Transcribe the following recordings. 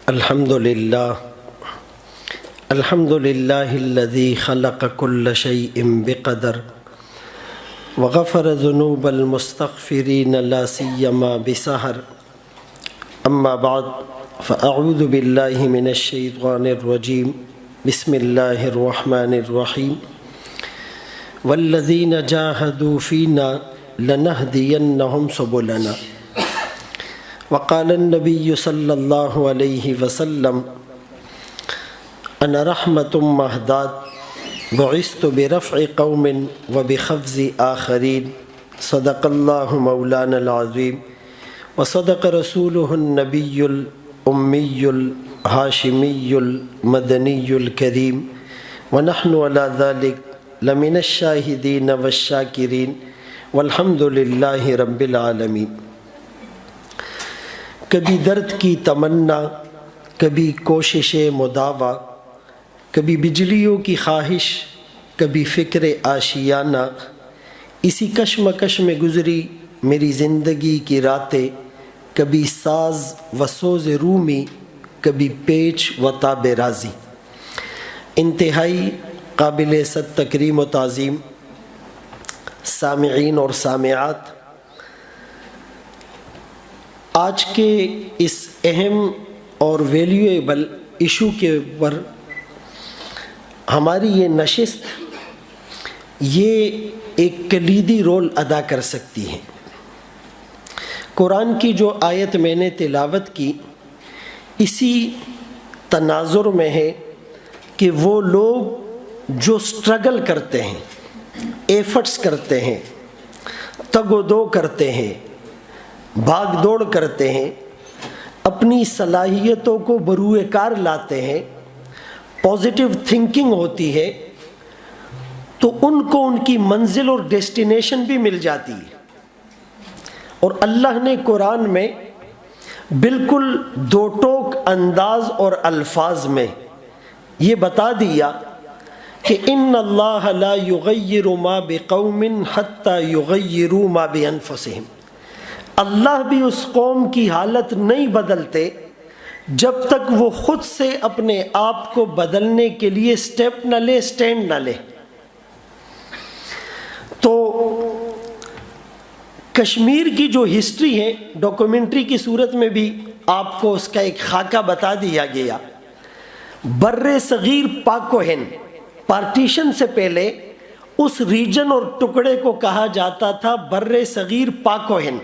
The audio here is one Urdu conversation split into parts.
الحمد لله الذي خلق كل شيء بقدر وغفر ذنوب المستغفرين لا سيما بسهر. أما بعد فأعوذ بالله من الشيطان الرجيم. بسم الله الرحمن الرحيم. والذين جاهدوا فينا لنهدينهم سبلنا. وقال النبي صلى الله عليه وسلم: أنا رحمة مهداة بعثت برفع قوم وبخفض آخرين. صدق الله مولانا العظيم وصدق رسوله النبي الأمي الهاشمي المدني الكريم ونحن على ذلك لمن الشاهدين والشاكرين والحمد لله رب العالمين. کبھی درد کی تمنا، کبھی کوشش مداوا، کبھی بجلیوں کی خواہش، کبھی فکر آشیانہ، اسی کشمکش میں گزری میری زندگی کی راتیں، کبھی ساز و سوز رومی، کبھی پیچ و تاب رازی. انتہائی قابل صد تکریم و تعظیم سامعین اور سامعات، آج کے اس اہم اور ویلیویبل ایشو کے اوپر ہماری یہ نشست یہ ایک کلیدی رول ادا کر سکتی ہے. قرآن کی جو آیت میں نے تلاوت کی اسی تناظر میں ہے کہ وہ لوگ جو سٹرگل کرتے ہیں، ایفرٹس کرتے ہیں، تگ و دو کرتے ہیں، بھاگ دوڑ کرتے ہیں، اپنی صلاحیتوں کو بروئے کار لاتے ہیں، پازیٹیو تھنکنگ ہوتی ہے، تو ان کو ان کی منزل اور ڈیسٹینیشن بھی مل جاتی ہے. اور اللہ نے قرآن میں بالکل دو ٹوک انداز اور الفاظ میں یہ بتا دیا کہ ان اللہ لا یغیر ما بقوم حتی یغیروا ما بانفسہم. اللہ بھی اس قوم کی حالت نہیں بدلتے جب تک وہ خود سے اپنے آپ کو بدلنے کے لیے سٹیپ نہ لے، سٹینڈ نہ لے. تو کشمیر کی جو ہسٹری ہے ڈاکومنٹری کی صورت میں بھی آپ کو اس کا ایک خاکہ بتا دیا گیا. بر صغیر پاک و ہند، پارٹیشن سے پہلے اس ریجن اور ٹکڑے کو کہا جاتا تھا بر صغیر پاک و ہند.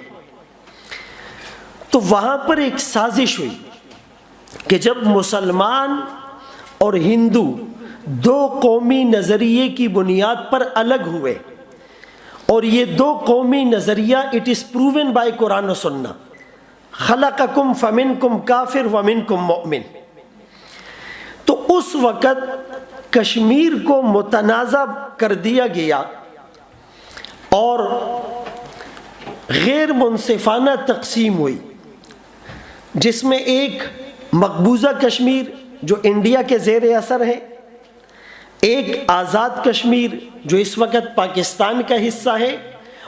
تو وہاں پر ایک سازش ہوئی کہ جب مسلمان اور ہندو دو قومی نظریے کی بنیاد پر الگ ہوئے، اور یہ دو قومی نظریہ اٹ از پروون بائی قرآن و سنہ، خلقکم فمنکم کافر ومنکم مؤمن. تو اس وقت کشمیر کو متنازع کر دیا گیا اور غیر منصفانہ تقسیم ہوئی، جس میں ایک مقبوضہ کشمیر جو انڈیا کے زیر اثر ہے، ایک آزاد کشمیر جو اس وقت پاکستان کا حصہ ہے،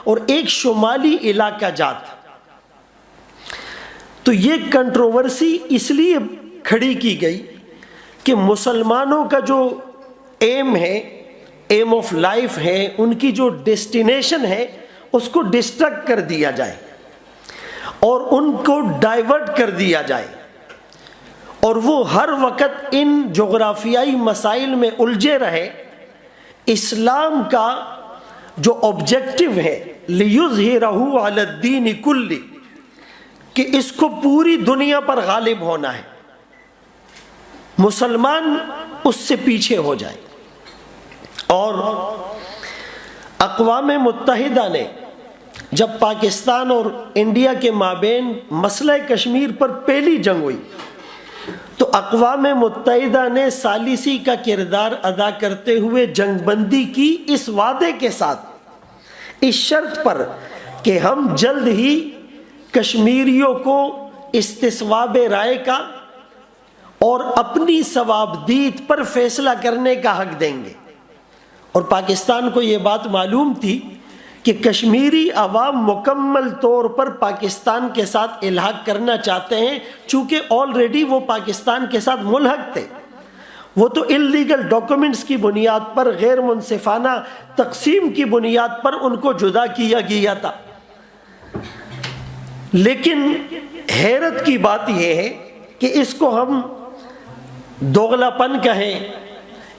اور ایک شمالی علاقہ جات. تو یہ کنٹروورسی اس لیے کھڑی کی گئی کہ مسلمانوں کا جو ایم ہے، ایم آف لائف ہے، ان کی جو ڈیسٹینیشن ہے، اس کو ڈسٹرکٹ کر دیا جائے اور ان کو ڈائیورٹ کر دیا جائے، اور وہ ہر وقت ان جغرافیائی مسائل میں الجھے رہے. اسلام کا جو آبجیکٹو ہے لِيُظْهِرَهُ عَلَى الدِّينِ كُلِّهِ، کہ اس کو پوری دنیا پر غالب ہونا ہے، مسلمان اس سے پیچھے ہو جائے. اور اقوام متحدہ نے جب پاکستان اور انڈیا کے مابین مسئلہ کشمیر پر پہلی جنگ ہوئی تو اقوام متحدہ نے ثالثی کا کردار ادا کرتے ہوئے جنگ بندی کی، اس وعدے کے ساتھ، اس شرط پر کہ ہم جلد ہی کشمیریوں کو استصواب رائے کا اور اپنی ثوابدید پر فیصلہ کرنے کا حق دیں گے. اور پاکستان کو یہ بات معلوم تھی کہ کشمیری عوام مکمل طور پر پاکستان کے ساتھ الحاق کرنا چاہتے ہیں، چونکہ آلریڈی وہ پاکستان کے ساتھ ملحق تھے. وہ تو اللیگل ڈاکومنٹس کی بنیاد پر، غیر منصفانہ تقسیم کی بنیاد پر ان کو جدا کیا گیا تھا. لیکن حیرت کی بات یہ ہے کہ اس کو ہم دوغلا پن کہیں،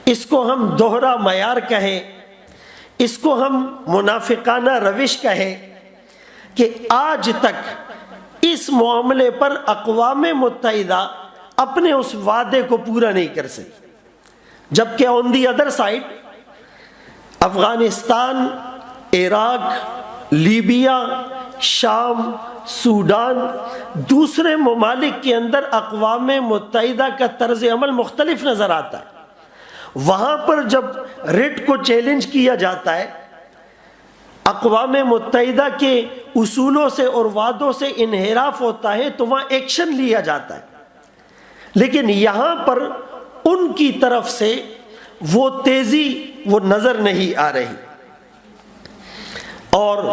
اس کو ہم دوہرا معیار کہیں، اس کو ہم منافقانہ روش کہیں، کہ آج تک اس معاملے پر اقوام متحدہ اپنے اس وعدے کو پورا نہیں کر سکی، جبکہ on the other side Afghanistan, Iraq, Libya, شام، سوڈان، دوسرے ممالک کے اندر اقوام متحدہ کا طرز عمل مختلف نظر آتا ہے. وہاں پر جب ریٹ کو چیلنج کیا جاتا ہے، اقوام متحدہ کے اصولوں سے اور وعدوں سے انحراف ہوتا ہے، تو وہاں ایکشن لیا جاتا ہے. لیکن یہاں پر ان کی طرف سے وہ تیزی وہ نظر نہیں آ رہی. اور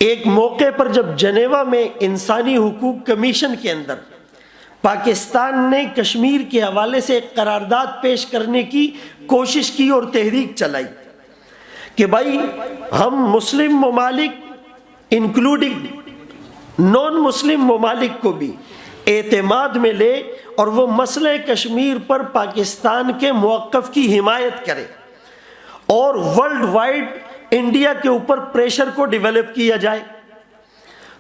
ایک موقع پر جب جنیوا میں انسانی حقوق کمیشن کے اندر پاکستان نے کشمیر کے حوالے سے ایک قرارداد پیش کرنے کی کوشش کی اور تحریک چلائی کہ بھائی ہم مسلم ممالک انکلوڈنگ نان مسلم ممالک کو بھی اعتماد میں لے اور وہ مسئلہ کشمیر پر پاکستان کے موقف کی حمایت کرے اور ورلڈ وائڈ انڈیا کے اوپر پریشر کو ڈیولپ کیا جائے.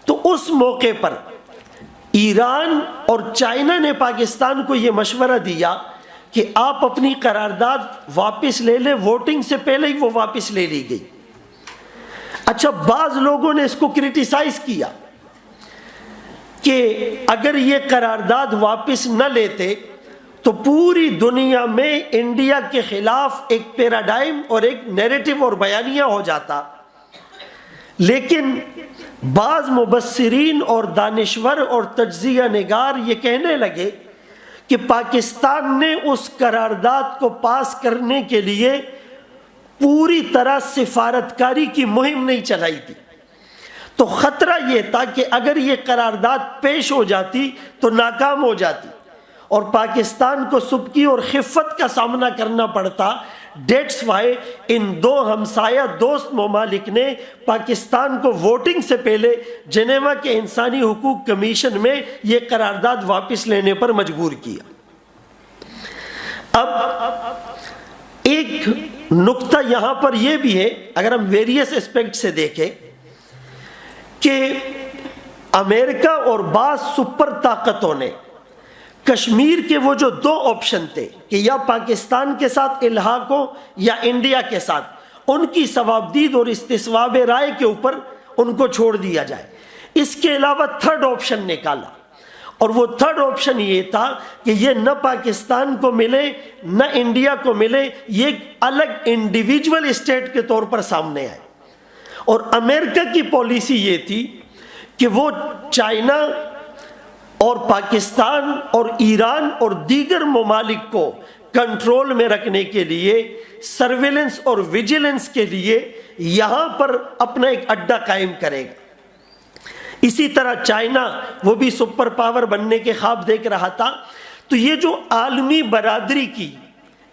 تو اس موقع پر ایران اور چائنا نے پاکستان کو یہ مشورہ دیا کہ آپ اپنی قرارداد واپس لے لیں. ووٹنگ سے پہلے ہی وہ واپس لے لی گئی. اچھا، بعض لوگوں نے اس کو کرٹیسائز کیا کہ اگر یہ قرارداد واپس نہ لیتے تو پوری دنیا میں انڈیا کے خلاف ایک پیراڈائم اور ایک نیریٹو اور بیانیہ ہو جاتا. لیکن بعض مبصرین اور دانشور اور تجزیہ نگار یہ کہنے لگے کہ پاکستان نے اس قرارداد کو پاس کرنے کے لیے پوری طرح سفارتکاری کی مہم نہیں چلائی تھی. تو خطرہ یہ تھا کہ اگر یہ قرارداد پیش ہو جاتی تو ناکام ہو جاتی اور پاکستان کو سبکی اور خفت کا سامنا کرنا پڑتا. ڈیٹس وائی ان دو ہمسایہ دوست ممالک نے پاکستان کو ووٹنگ سے پہلے جنیوا کے انسانی حقوق کمیشن میں یہ قرارداد واپس لینے پر مجبور کیا. اب ایک نقطہ یہاں پر یہ بھی ہے، اگر ہم ویریس اسپیکٹ سے دیکھیں، کہ امریکہ اور بعض سپر طاقتوں نے کشمیر کے وہ جو دو آپشن تھے کہ یا پاکستان کے ساتھ الحاق ہو یا انڈیا کے ساتھ، ان کی ثوابدید اور استصواب رائے کے اوپر ان کو چھوڑ دیا جائے. اس کے علاوہ تھرڈ آپشن نکالا، اور وہ تھرڈ آپشن یہ تھا کہ یہ نہ پاکستان کو ملے نہ انڈیا کو ملے، یہ ایک الگ انڈیویجول اسٹیٹ کے طور پر سامنے آئے. اور امریکہ کی پالیسی یہ تھی کہ وہ چائنا اور پاکستان اور ایران اور دیگر ممالک کو کنٹرول میں رکھنے کے لیے، سرویلنس اور ویجیلنس کے لیے یہاں پر اپنا ایک اڈا قائم کرے گا. اسی طرح چائنا وہ بھی سپر پاور بننے کے خواب دیکھ رہا تھا. تو یہ جو عالمی برادری کی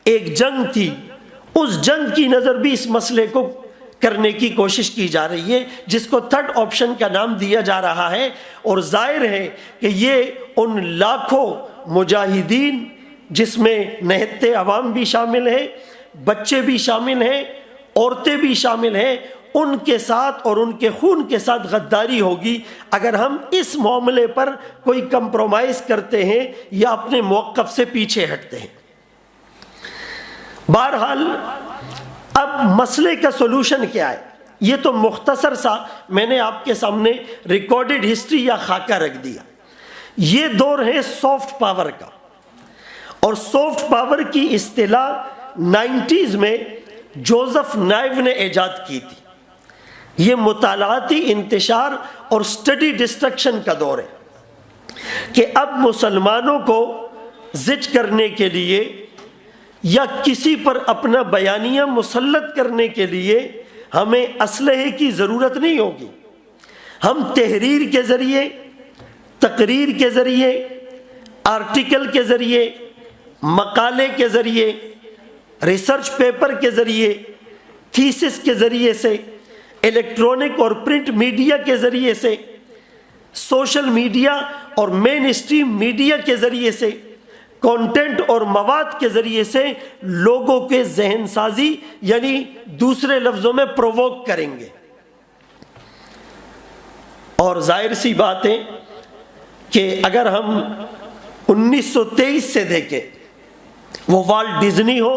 ایک جنگ تھی، اس جنگ کی نظر بھی اس مسئلے کو کرنے کی کوشش کی جا رہی ہے، جس کو تھرڈ آپشن کا نام دیا جا رہا ہے. اور ظاہر ہے کہ یہ ان لاکھوں مجاہدین جس میں نہتے عوام بھی شامل ہیں، بچے بھی شامل ہیں، عورتیں بھی شامل ہیں، ان کے ساتھ اور ان کے خون کے ساتھ غداری ہوگی اگر ہم اس معاملے پر کوئی کمپرومائز کرتے ہیں یا اپنے موقف سے پیچھے ہٹتے ہیں. بہرحال اب مسئلے کا سولوشن کیا ہے؟ یہ تو مختصر سا میں نے آپ کے سامنے ریکارڈڈ ہسٹری یا خاکہ رکھ دیا. یہ دور ہے سافٹ پاور کا، اور سافٹ پاور کی اصطلاح 90s میں جوزف نائیو نے ایجاد کی تھی. یہ مطالعاتی انتشار اور سٹڈی ڈسٹرکشن کا دور ہے کہ اب مسلمانوں کو زج کرنے کے لیے یا کسی پر اپنا بیانیہ مسلط کرنے کے لیے ہمیں اسلحے کی ضرورت نہیں ہوگی. ہم تحریر کے ذریعے، تقریر کے ذریعے، آرٹیکل کے ذریعے، مقالے کے ذریعے، ریسرچ پیپر کے ذریعے، تھیسس کے ذریعے سے، الیکٹرانک اور پرنٹ میڈیا کے ذریعے سے، سوشل میڈیا اور مین اسٹریم میڈیا کے ذریعے سے، کانٹینٹ اور مواد کے ذریعے سے لوگوں کے ذہن سازی، یعنی دوسرے لفظوں میں پرووک کریں گے. اور ظاہر سی بات ہے کہ اگر ہم 1923 سے دیکھیں، وہ والٹ ڈزنی ہو،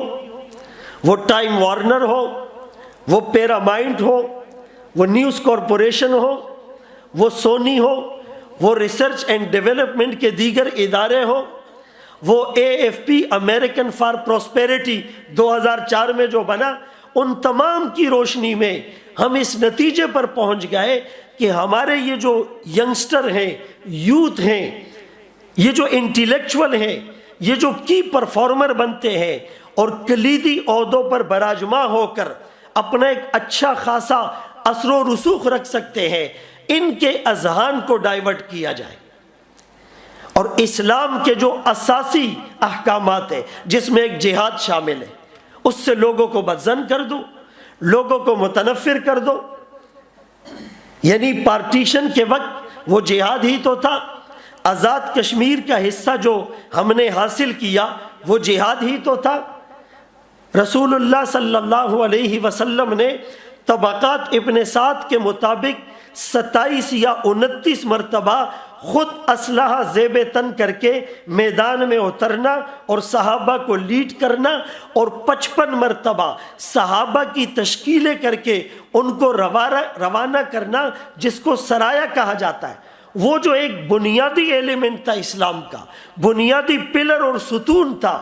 وہ ٹائم وارنر ہو، وہ پیرامائنٹ ہو، وہ نیوز کارپوریشن ہو، وہ سونی ہو، وہ ریسرچ اینڈ ڈیولپمنٹ کے دیگر ادارے ہوں، وہ AFP امریکن فار پراسپیرٹی 2004 میں جو بنا، ان تمام کی روشنی میں ہم اس نتیجے پر پہنچ گئے کہ ہمارے یہ جو ینگسٹر ہیں، یوتھ ہیں، یہ جو انٹیلیکچول ہیں، یہ جو کی پرفارمر بنتے ہیں اور کلیدی عہدوں پر براجماع ہو کر اپنا ایک اچھا خاصا اثر و رسوخ رکھ سکتے ہیں، ان کے اذہان کو ڈائیورٹ کیا جائے اور اسلام کے جو اساسی احکامات ہیں، جس میں ایک جہاد شامل ہے، اس سے لوگوں کو بدظن کر دو، لوگوں کو متنفر کر دو. یعنی پارٹیشن کے وقت وہ جہاد ہی تو تھا. آزاد کشمیر کا حصہ جو ہم نے حاصل کیا وہ جہاد ہی تو تھا. رسول اللہ صلی اللہ علیہ وسلم نے طبقات ابن سعد کے مطابق 27 یا 29 مرتبہ خود اسلحہ زیب تن کر کے میدان میں اترنا اور صحابہ کو لیڈ کرنا، اور 55 مرتبہ صحابہ کی تشکیلیں کر کے ان کو روانہ کرنا، جس کو سرایا کہا جاتا ہے. وہ جو ایک بنیادی ایلیمنٹ تھا اسلام کا، بنیادی پلر اور ستون تھا،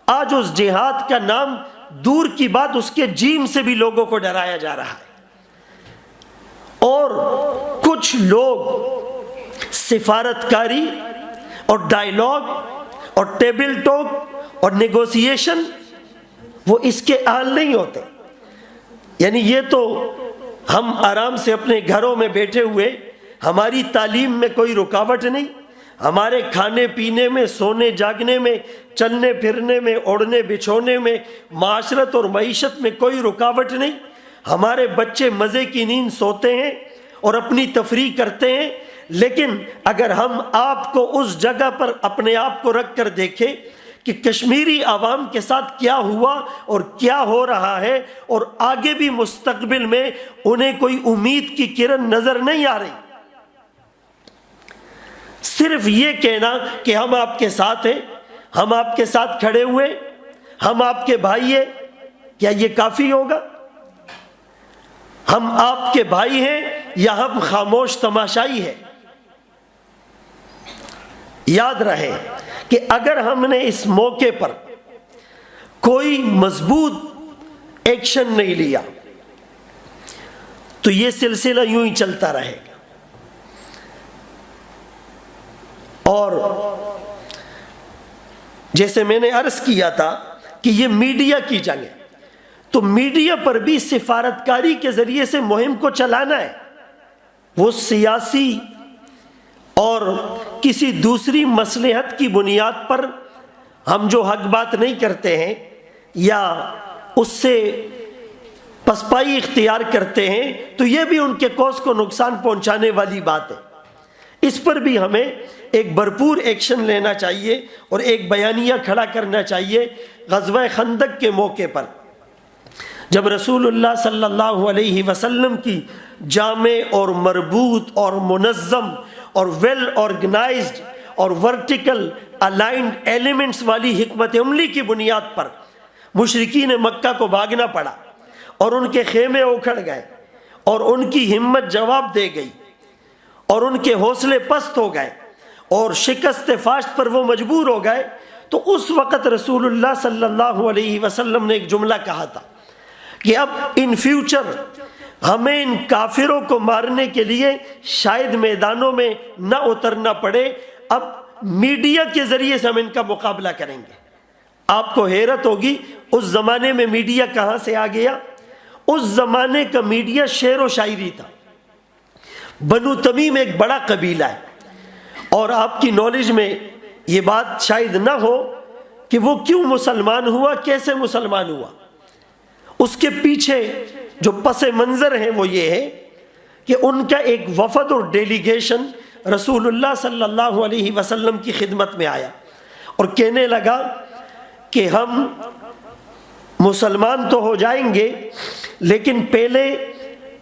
آج اس جہاد کا نام دور کی بات اس کے جیم سے بھی لوگوں کو ڈرایا جا رہا ہے. اور کچھ لوگ سفارتکاری اور ڈائیلاگ اور ٹیبل ٹاک اور نیگوسیشن، وہ اس کے اہل نہیں ہوتے. یعنی یہ تو ہم آرام سے اپنے گھروں میں بیٹھے ہوئے، ہماری تعلیم میں کوئی رکاوٹ نہیں، ہمارے کھانے پینے میں، سونے جاگنے میں، چلنے پھرنے میں، اوڑھنے بچھونے میں، معاشرت اور معیشت میں کوئی رکاوٹ نہیں. ہمارے بچے مزے کی نیند سوتے ہیں اور اپنی تفریح کرتے ہیں. لیکن اگر ہم آپ کو اس جگہ پر اپنے آپ کو رکھ کر دیکھیں کہ کشمیری عوام کے ساتھ کیا ہوا اور کیا ہو رہا ہے، اور آگے بھی مستقبل میں انہیں کوئی امید کی کرن نظر نہیں آ رہی. صرف یہ کہنا کہ ہم آپ کے ساتھ ہیں، ہم آپ کے ساتھ کھڑے ہوئے، ہم آپ کے بھائی ہیں، کیا یہ کافی ہوگا؟ ہم آپ کے بھائی ہیں یا ہم خاموش تماشائی ہیں؟ یاد رہے کہ اگر ہم نے اس موقع پر کوئی مضبوط ایکشن نہیں لیا تو یہ سلسلہ یوں ہی چلتا رہے گا. اور جیسے میں نے عرض کیا تھا کہ یہ میڈیا کی جنگ ہے، تو میڈیا پر بھی سفارتکاری کے ذریعے سے مہم کو چلانا ہے. وہ سیاسی اور کسی دوسری مصلحت کی بنیاد پر ہم جو حق بات نہیں کرتے ہیں یا اس سے پسپائی اختیار کرتے ہیں، تو یہ بھی ان کے کوس کو نقصان پہنچانے والی بات ہے. اس پر بھی ہمیں ایک بھرپور ایکشن لینا چاہیے اور ایک بیانیہ کھڑا کرنا چاہیے. غزوہ خندق کے موقع پر جب رسول اللہ صلی اللہ علیہ وسلم کی جامع اور مربوط اور منظم اور ویل آرگنائزڈ اور ورٹیکل الائنڈ ایلیمنٹس والی حکمت عملی کی بنیاد پر مشرکین مکہ کو بھاگنا پڑا اور ان کے خیمے اکھڑ گئے اور ان کی ہمت جواب دے گئی اور ان کے حوصلے پست ہو گئے اور شکست فاشت پر وہ مجبور ہو گئے، تو اس وقت رسول اللہ صلی اللہ علیہ وسلم نے ایک جملہ کہا تھا کہ اب ان فیوچر ہمیں ان کافروں کو مارنے کے لیے شاید میدانوں میں نہ اترنا پڑے، اب میڈیا کے ذریعے سے ہم ان کا مقابلہ کریں گے. آپ کو حیرت ہوگی اس زمانے میں میڈیا کہاں سے آ گیا. اس زمانے کا میڈیا شعر و شاعری تھا۔ بنو تمیم ایک بڑا قبیلہ ہے، اور آپ کی نالج میں یہ بات شاید نہ ہو کہ وہ کیوں مسلمان ہوا، کیسے مسلمان ہوا۔ اس کے پیچھے جو پس منظر ہے وہ یہ ہے کہ ان کا ایک وفد اور ڈیلیگیشن رسول اللہ صلی اللہ علیہ وسلم کی خدمت میں آیا اور کہنے لگا کہ ہم مسلمان تو ہو جائیں گے، لیکن پہلے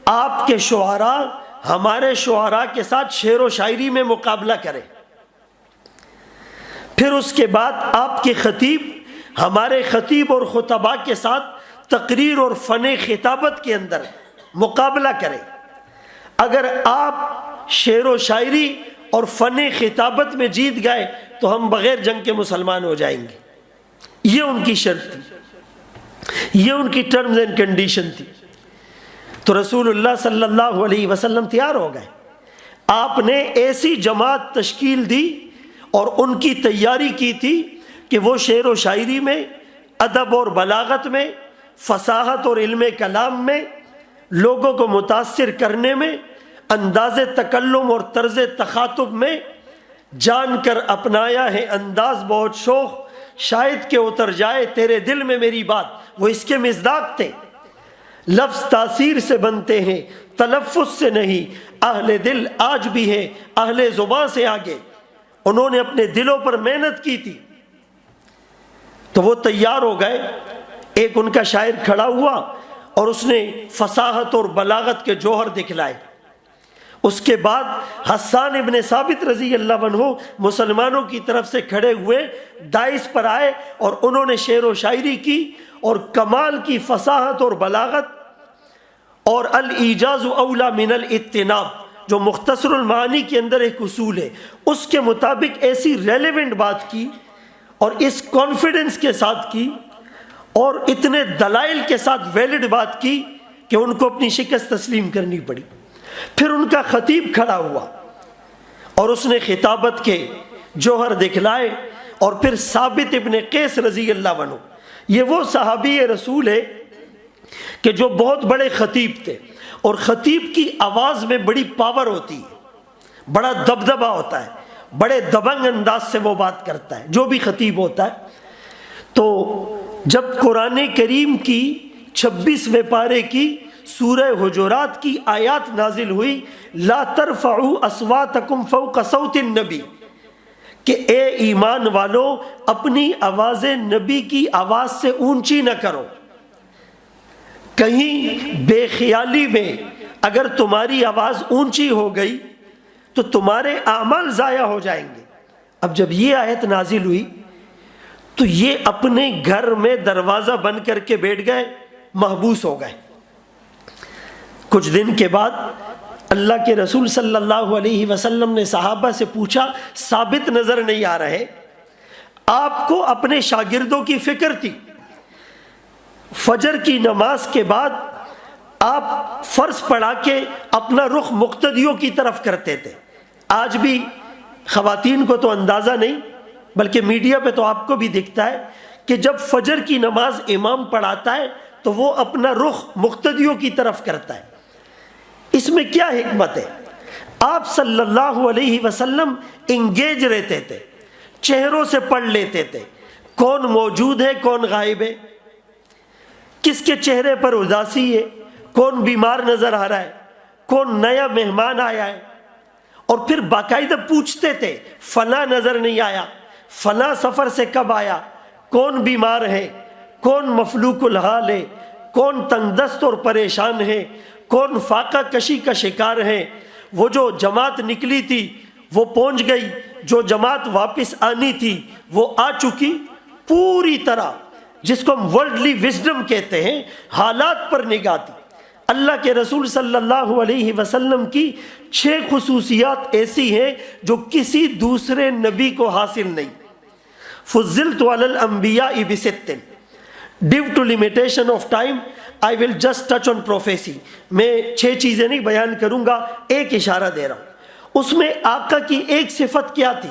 آپ کے شعراء ہمارے شعراء کے ساتھ شعر و شاعری میں مقابلہ کریں، پھر اس کے بعد آپ کے خطیب ہمارے خطیب اور خطباء کے ساتھ تقریر اور فن خطابت کے اندر مقابلہ کریں۔ اگر آپ شعر و شاعری اور فن خطابت میں جیت گئے تو ہم بغیر جنگ کے مسلمان ہو جائیں گے۔ یہ ان کی شرط تھی، یہ ان کی ٹرمز اینڈ کنڈیشن تھی۔ تو رسول اللہ صلی اللہ علیہ وسلم تیار ہو گئے۔ آپ نے ایسی جماعت تشکیل دی اور ان کی تیاری کی تھی کہ وہ شعر و شاعری میں، ادب اور بلاغت میں، فصاحت اور علم کلام میں، لوگوں کو متاثر کرنے میں، انداز تکلم اور طرز تخاطب میں جان کر اپنایا ہے انداز بہت شوخ، شاید کہ اتر جائے تیرے دل میں میری بات۔ وہ اس کے مصداق تھے۔ لفظ تاثیر سے بنتے ہیں، تلفظ سے نہیں، اہل دل آج بھی ہے اہل زباں سے آگے۔ انہوں نے اپنے دلوں پر محنت کی تھی، تو وہ تیار ہو گئے۔ ایک ان کا شاعر کھڑا ہوا اور اس نے فصاحت اور بلاغت کے جوہر دکھلائے۔ اس کے بعد حسان ابن ثابت رضی اللہ عنہ مسلمانوں کی طرف سے کھڑے ہوئے دائس پر آئے اور انہوں نے شعر و شاعری کی اور کمال کی فصاحت اور بلاغت، اور الایجاز اولا من الاطناب جو مختصر المعانی کے اندر ایک اصول ہے، اس کے مطابق ایسی ریلیونٹ بات کی اور اس کانفیڈنس کے ساتھ کی اور اتنے دلائل کے ساتھ ویلڈ بات کی کہ ان کو اپنی شکست تسلیم کرنی پڑی۔ پھر ان کا خطیب کھڑا ہوا اور اس نے خطابت کے جوہر دکھلائے، اور پھر ثابت ابن قیس رضی اللہ عنہ، یہ وہ صحابی رسول ہے کہ جو بہت بڑے خطیب تھے، اور خطیب کی آواز میں بڑی پاور ہوتی ہے، بڑا دبدبا ہوتا ہے، بڑے دبنگ انداز سے وہ بات کرتا ہے جو بھی خطیب ہوتا ہے۔ تو جب قرآن کریم کی 26ویں پارے کی سورہ حجرات کی آیات نازل ہوئی، لا ترفعوا اصواتکم فوق صوت النبی، کہ اے ایمان والو اپنی آوازیں نبی کی آواز سے اونچی نہ کرو۔ کہیں بے خیالی میں اگر تمہاری آواز اونچی ہو گئی تو تمہارے اعمال ضائع ہو جائیں گے۔ اب جب یہ آیت نازل ہوئی تو یہ اپنے گھر میں دروازہ بند کر کے بیٹھ گئے، محبوس ہو گئے۔ کچھ دن کے بعد اللہ کے رسول صلی اللہ علیہ وسلم نے صحابہ سے پوچھا، ثابت نظر نہیں آ رہے؟ آپ کو اپنے شاگردوں کی فکر تھی۔ فجر کی نماز کے بعد آپ فرض پڑھا کے اپنا رخ مقتدیوں کی طرف کرتے تھے۔ آج بھی خواتین کو تو اندازہ نہیں، بلکہ میڈیا پہ تو آپ کو بھی دکھتا ہے کہ جب فجر کی نماز امام پڑھاتا ہے تو وہ اپنا رخ مقتدیوں کی طرف کرتا ہے۔ اس میں کیا حکمت ہے؟ آپ صلی اللہ علیہ وسلم انگیج رہتے تھے، چہروں سے پڑھ لیتے تھے کون موجود ہے کون غائب ہے، کس کے چہرے پر اداسی ہے، کون بیمار نظر آ رہا ہے، کون نیا مہمان آیا ہے، اور پھر باقاعدہ پوچھتے تھے فلاں نظر نہیں آیا، فلاں سفر سے کب آیا، کون بیمار ہے، کون مفلوک الحال ہے، کون تنگ دست اور پریشان ہے، کون فاقہ کشی کا شکار ہے۔ وہ جو جماعت نکلی تھی وہ پہنچ گئی، جو جماعت واپس آنی تھی وہ آ چکی، پوری طرح جس کو ہم ورلڈلی وزڈم کہتے ہیں، حالات پر نگاہ تھی۔ اللہ کے رسول صلی اللہ علیہ وسلم کی 6 خصوصیات ایسی ہیں جو کسی دوسرے نبی کو حاصل نہیں۔ فضلت علی الانبیاء بست، due to limitation of time I will just touch on prophecy۔ میں 6 چیزیں نہیں بیان کروں گا، ایک اشارہ دے رہا ہوں۔ اس میں آقا کی ایک صفت کیا تھی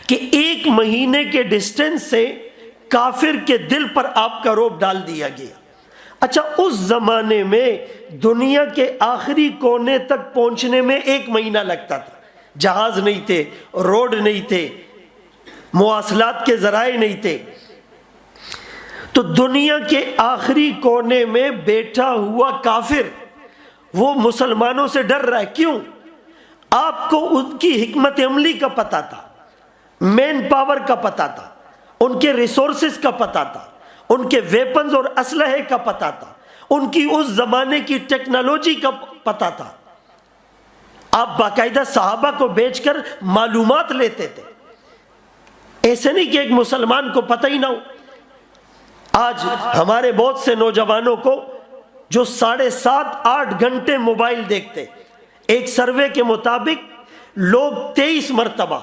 کہ 1 مہینے کے ڈسٹینس سے کافر کے دل پر آپ کا روب ڈال دیا گیا۔ اچھا اس زمانے میں دنیا کے آخری کونے تک پہنچنے میں 1 مہینہ لگتا تھا، جہاز نہیں تھے، روڈ نہیں تھے، مواصلات کے ذرائع نہیں تھے. تو دنیا کے آخری کونے میں بیٹھا ہوا کافر وہ مسلمانوں سے ڈر رہا ہے. کیوں؟ آپ کو ان کی حکمت عملی کا پتہ تھا، مین پاور کا پتہ تھا، ان کے ریسورسز کا پتہ تھا، ان کے ویپنز اور اسلحے کا پتہ تھا، ان کی اس زمانے کی ٹیکنالوجی کا پتہ تھا. آپ باقاعدہ صحابہ کو بیچ کر معلومات لیتے تھے. ایسے نہیں کہ ایک مسلمان کو پتہ ہی نہ ہو. آج ہمارے بہت سے نوجوانوں کو جو 7.5-8 گھنٹے موبائل دیکھتے، ایک سروے کے مطابق لوگ 23 مرتبہ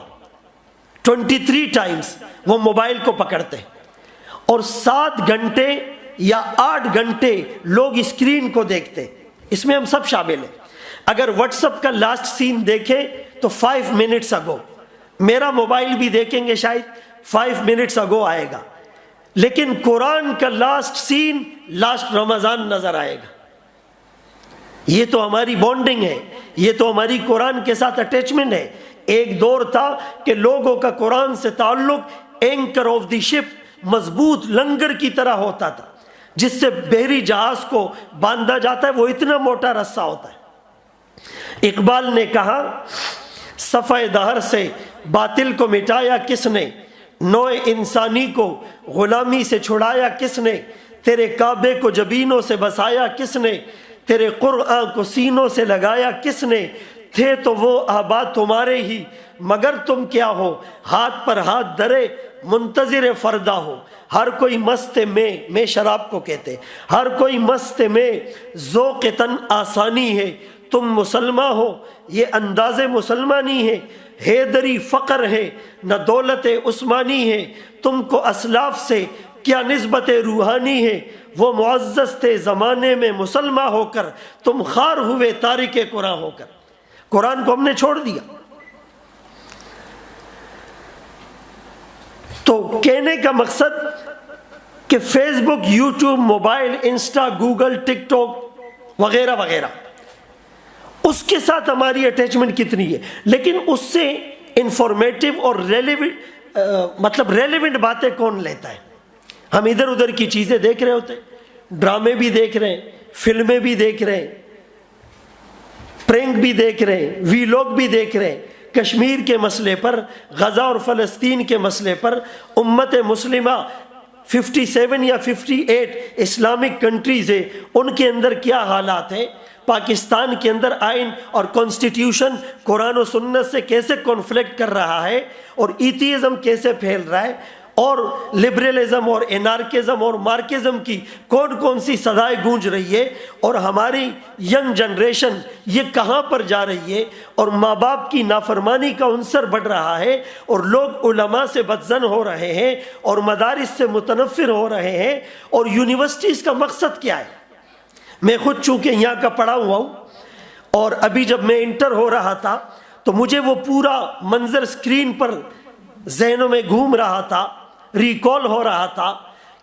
23 ٹائمز وہ موبائل کو پکڑتے، اور 7 گھنٹے یا 8 گھنٹے لوگ اسکرین کو دیکھتے. اس میں ہم سب شامل ہیں. اگر واٹس ایپ کا لاسٹ سین دیکھیں تو 5 منٹس اگو، میرا موبائل بھی دیکھیں گے شاید 5 منٹس اگو آئے گا. لیکن قرآن کا لاسٹ سین لاسٹ رمضان نظر آئے گا. یہ تو ہماری بانڈنگ ہے، یہ تو ہماری قرآن کے ساتھ اٹیچمنٹ ہے. ایک دور تھا کہ لوگوں کا قرآن سے تعلق اینکر آف دی شپ، مضبوط لنگر کی طرح ہوتا تھا جس سے بحری جہاز کو باندھا جاتا ہے، وہ اتنا موٹا رسہ ہوتا ہے. اقبال نے کہا صفحہ دہر سے باطل کو مٹایا کس نے، نوع انسانی کو غلامی سے چھڑایا کس نے، تیرے کعبے کو جبینوں سے بسایا کس نے، تیرے قرآن کو سینوں سے لگایا کس نے، تھے تو وہ آباد تمہارے ہی مگر تم کیا ہو، ہاتھ پر ہاتھ درے منتظر فردا ہو. ہر کوئی مست میں شراب کو کہتے، ہر کوئی مست میں ذوق تن آسانی ہے، تم مسلمہ ہو یہ انداز مسلمانی ہے. حیدری فقر ہے نہ دولت عثمانی ہے، تم کو اسلاف سے کیا نسبت روحانی ہے. وہ معزز تھے زمانے میں مسلمہ ہو کر، تم خار ہوئے تارک قرآن ہو کر. قرآن کو ہم نے چھوڑ دیا. تو کہنے کا مقصد کہ فیس بک، یوٹیوب، موبائل، انسٹا، گوگل، ٹک ٹاک وغیرہ وغیرہ، اس کے ساتھ ہماری اٹیچمنٹ کتنی ہے. لیکن اس سے انفارمیٹو اور ریلیونٹ باتیں کون لیتا ہے؟ ہم ادھر ادھر کی چیزیں دیکھ رہے ہوتے، ڈرامے بھی دیکھ رہے ہیں، فلمیں بھی دیکھ رہے ہیں، پرینک بھی دیکھ رہے ہیں، ویلاگ بھی دیکھ رہے ہیں. کشمیر کے مسئلے پر، غزہ اور فلسطین کے مسئلے پر امت مسلمہ 57 یا 58 اسلامک کنٹریز ہے، ان کے اندر کیا حالات ہیں. پاکستان کے اندر آئین اور کانسٹیٹیوشن قرآن و سنت سے کیسے کنفلکٹ کر رہا ہے، اور ایتھیزم کیسے پھیل رہا ہے، اور لبرلزم اور انارکزم اور مارکزم کی کون کون سی صدائیں گونج رہی ہے، اور ہماری ینگ جنریشن یہ کہاں پر جا رہی ہے، اور ماں باپ کی نافرمانی کا عنصر بڑھ رہا ہے، اور لوگ علماء سے بدظن ہو رہے ہیں، اور مدارس سے متنفر ہو رہے ہیں. اور یونیورسٹیز کا مقصد کیا ہے؟ میں خود چونکہ یہاں کا پڑھا ہوا ہوں، اور ابھی جب میں انٹر ہو رہا تھا تو مجھے وہ پورا منظر سکرین پر ذہنوں میں گھوم رہا تھا، ریکال ہو رہا تھا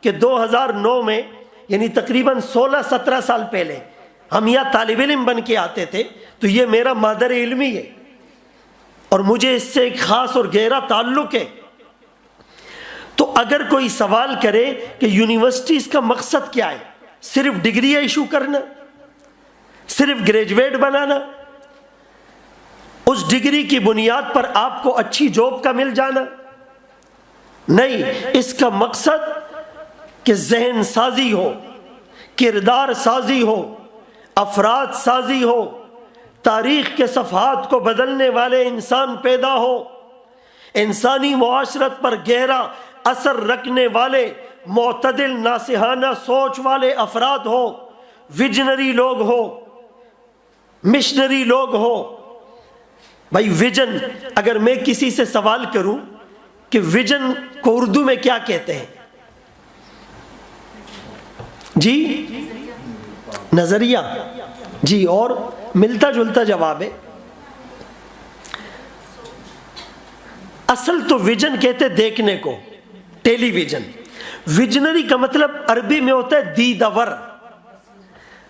کہ 2009 میں، یعنی تقریباً 16-17 سال پہلے ہم یہاں طالب علم بن کے آتے تھے. تو یہ میرا مادر علمی ہے اور مجھے اس سے ایک خاص اور گہرا تعلق ہے. تو اگر کوئی سوال کرے کہ یونیورسٹیز کا مقصد کیا ہے، صرف ڈگری ایشو کرنا، صرف گریجویٹ بنانا، اس ڈگری کی بنیاد پر آپ کو اچھی جاب کا مل جانا؟ نہیں، اس کا مقصد کہ ذہن سازی ہو، کردار سازی ہو، افراد سازی ہو، تاریخ کے صفحات کو بدلنے والے انسان پیدا ہو، انسانی معاشرت پر گہرا اثر رکھنے والے معتدل ناصحانہ سوچ والے افراد ہو، ویژنری لوگ ہو، مشنری لوگ ہو. بھائی ویژن، اگر میں کسی سے سوال کروں کہ ویژن کو اردو میں کیا کہتے ہیں، جی نظریہ، جی، اور ملتا جلتا جواب ہے. اصل تو ویژن کہتے دیکھنے کو، ٹیلی ویژن. ویژنری کا مطلب عربی میں ہوتا ہے دیدور،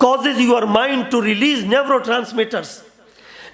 causes your mind to release neurotransmitters।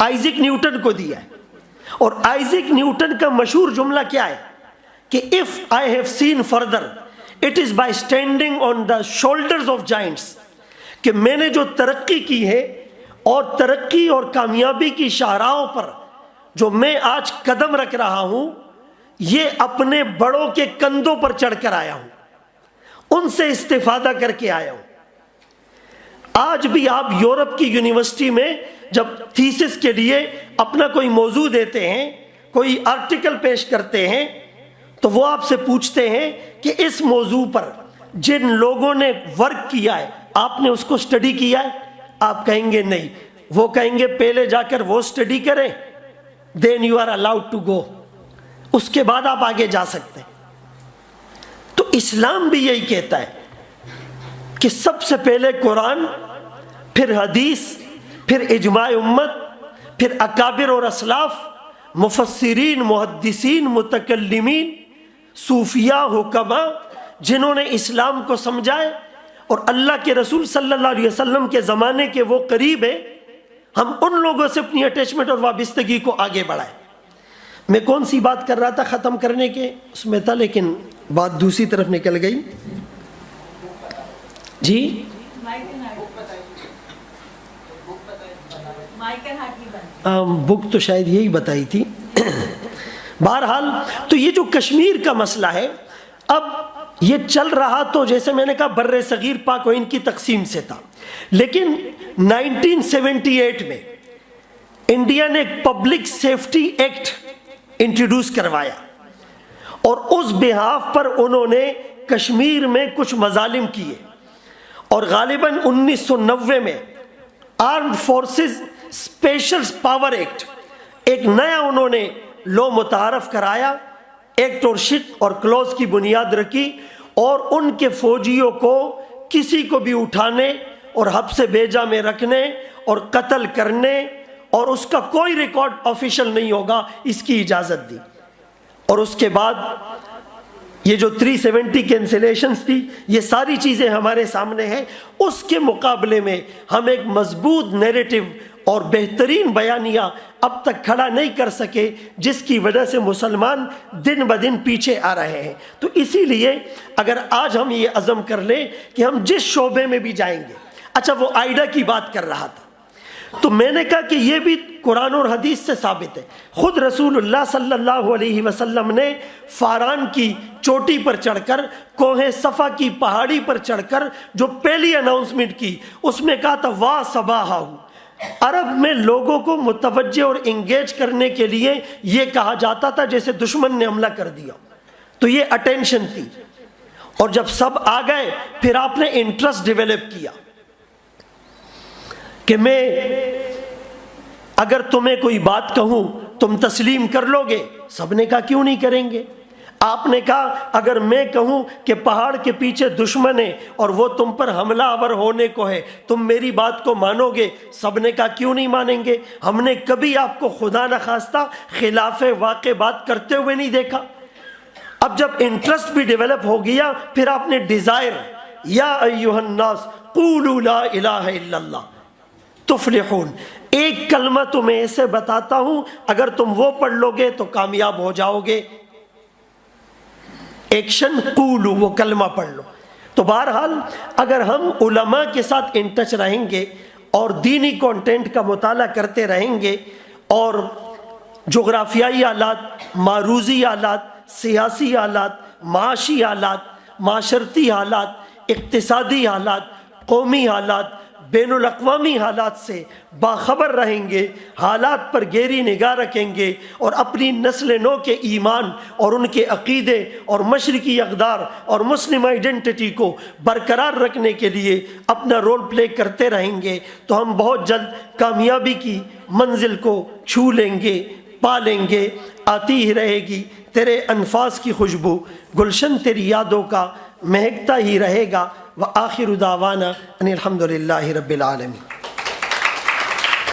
Isaac Newton کو دیا ہے. اور آئزک نیوٹن کا مشہور جملہ کیا ہے کہ if I have seen further it is by standing on the shoulders of giants. کہ میں نے جو ترقی کی ہے اور ترقی اور کامیابی کی شاہراہوں پر جو میں آج قدم رکھ رہا ہوں، یہ اپنے بڑوں کے کندھوں پر چڑھ کر آیا ہوں، ان سے استفادہ کر کے آیا ہوں. آج بھی آپ یورپ کی یونیورسٹی میں جب تھیسس کے لیے اپنا کوئی موضوع دیتے ہیں، کوئی آرٹیکل پیش کرتے ہیں، تو وہ آپ سے پوچھتے ہیں کہ اس موضوع پر جن لوگوں نے ورک کیا ہے آپ نے اس کو اسٹڈی کیا ہے؟ آپ کہیں گے نہیں. وہ کہیں گے پہلے جا کر وہ اسٹڈی کریں، then you are allowed to go. اس کے بعد آپ آگے جا سکتے ہیں. تو اسلام بھی یہی کہتا ہے کہ سب سے پہلے قرآن، پھر حدیث، پھر اجماع امت، پھر اکابر اور اسلاف، مفسرین، محدثین، متکلمین، صوفیاء، حکماء، جنہوں نے اسلام کو سمجھا ہے اور اللہ کے رسول صلی اللہ علیہ وسلم کے زمانے کے وہ قریب ہیں. ہم ان لوگوں سے اپنی اٹیچمنٹ اور وابستگی کو آگے بڑھائیں. میں کون سی بات کر رہا تھا ختم کرنے کے اس میں تھا، لیکن بات دوسری طرف نکل گئی. جی بک تو شاید یہی بتائی تھی. بہرحال تو یہ جو کشمیر کا مسئلہ ہے، اب یہ چل رہا تو جیسے میں نے کہا بر صغیر پاک و ہند کی تقسیم سے تھا، لیکن 1978 میں انڈیا نے ایک پبلک سیفٹی ایکٹ انٹروڈیوس کروایا اور اس بہاف پر انہوں نے کشمیر میں کچھ مظالم کیے، اور غالباً 1990 میں armed forces special power act ایک نیا انہوں نے لو متعارف کرایا، ایکٹ اور شٹ اور کلوز کی بنیاد رکھی، اور ان کے فوجیوں کو کسی کو بھی اٹھانے اور حبس بیجا میں رکھنے اور قتل کرنے اور اس کا کوئی ریکارڈ آفیشل نہیں ہوگا، اس کی اجازت دی. اور اس کے بعد یہ جو 370 کینسلیشنز تھی، یہ ساری چیزیں ہمارے سامنے ہیں. اس کے مقابلے میں ہم ایک مضبوط نیریٹو اور بہترین بیانیہ اب تک کھڑا نہیں کر سکے، جس کی وجہ سے مسلمان دن بدن پیچھے آ رہے ہیں. تو اسی لیے اگر آج ہم یہ عزم کر لیں کہ ہم جس شعبے میں بھی جائیں گے. اچھا، وہ آئیڈا کی بات کر رہا تھا، تو میں نے کہا کہ یہ بھی قرآن اور حدیث سے ثابت ہے. خود رسول اللہ صلی اللہ علیہ وسلم نے فاران کی چوٹی پر چڑھ کر، کوہ صفا کی پہاڑی پر چڑھ کر جو پہلی اناؤنسمنٹ کی، اس میں کہا تھا وا صباحہ. عرب میں لوگوں کو متوجہ اور انگیج کرنے کے لیے یہ کہا جاتا تھا جیسے دشمن نے حملہ کر دیا، تو یہ اٹینشن تھی. اور جب سب آ گئے پھر آپ نے انٹرسٹ ڈیولپ کیا کہ میں اگر تمہیں کوئی بات کہوں تم تسلیم کر لو گے؟ سب نے کہا کیوں نہیں کریں گے. آپ نے کہا اگر میں کہوں کہ پہاڑ کے پیچھے دشمن ہے اور وہ تم پر حملہ آور ہونے کو ہے، تم میری بات کو مانو گے؟ سب نے کہا کیوں نہیں مانیں گے. ہم نے کبھی آپ کو خدا نخواستہ خلاف واقع بات کرتے ہوئے نہیں دیکھا. اب جب انٹرسٹ بھی ڈیولپ ہو گیا، پھر آپ نے ڈیزائر، یا ایھا الناس قولوا لا الہ الا اللہ تفلحون. ایک کلمہ تمہیں ایسے بتاتا ہوں، اگر تم وہ پڑھ لو گے تو کامیاب ہو جاؤ گے. ایکشن قولو، وہ کلمہ پڑھ لو. تو بہرحال اگر ہم علماء کے ساتھ ان ٹچ رہیں گے اور دینی کانٹینٹ کا مطالعہ کرتے رہیں گے، اور جغرافیائی حالات، معروضی حالات، سیاسی حالات، معاشی حالات، معاشرتی حالات، اقتصادی حالات، قومی حالات، بین الاقوامی حالات سے باخبر رہیں گے، حالات پر گہری نگاہ رکھیں گے، اور اپنی نسل نو کے ایمان اور ان کے عقیدے اور مشرقی اقدار اور مسلم آئیڈینٹی کو برقرار رکھنے کے لیے اپنا رول پلے کرتے رہیں گے، تو ہم بہت جلد کامیابی کی منزل کو چھو لیں گے، پا لیں گے. آتی ہی رہے گی تیرے انفاس کی خوشبو، گلشن تیری یادوں کا مہکتا ہی رہے گا. وآخر دعوانا ان الحمد للہ رب العالمین.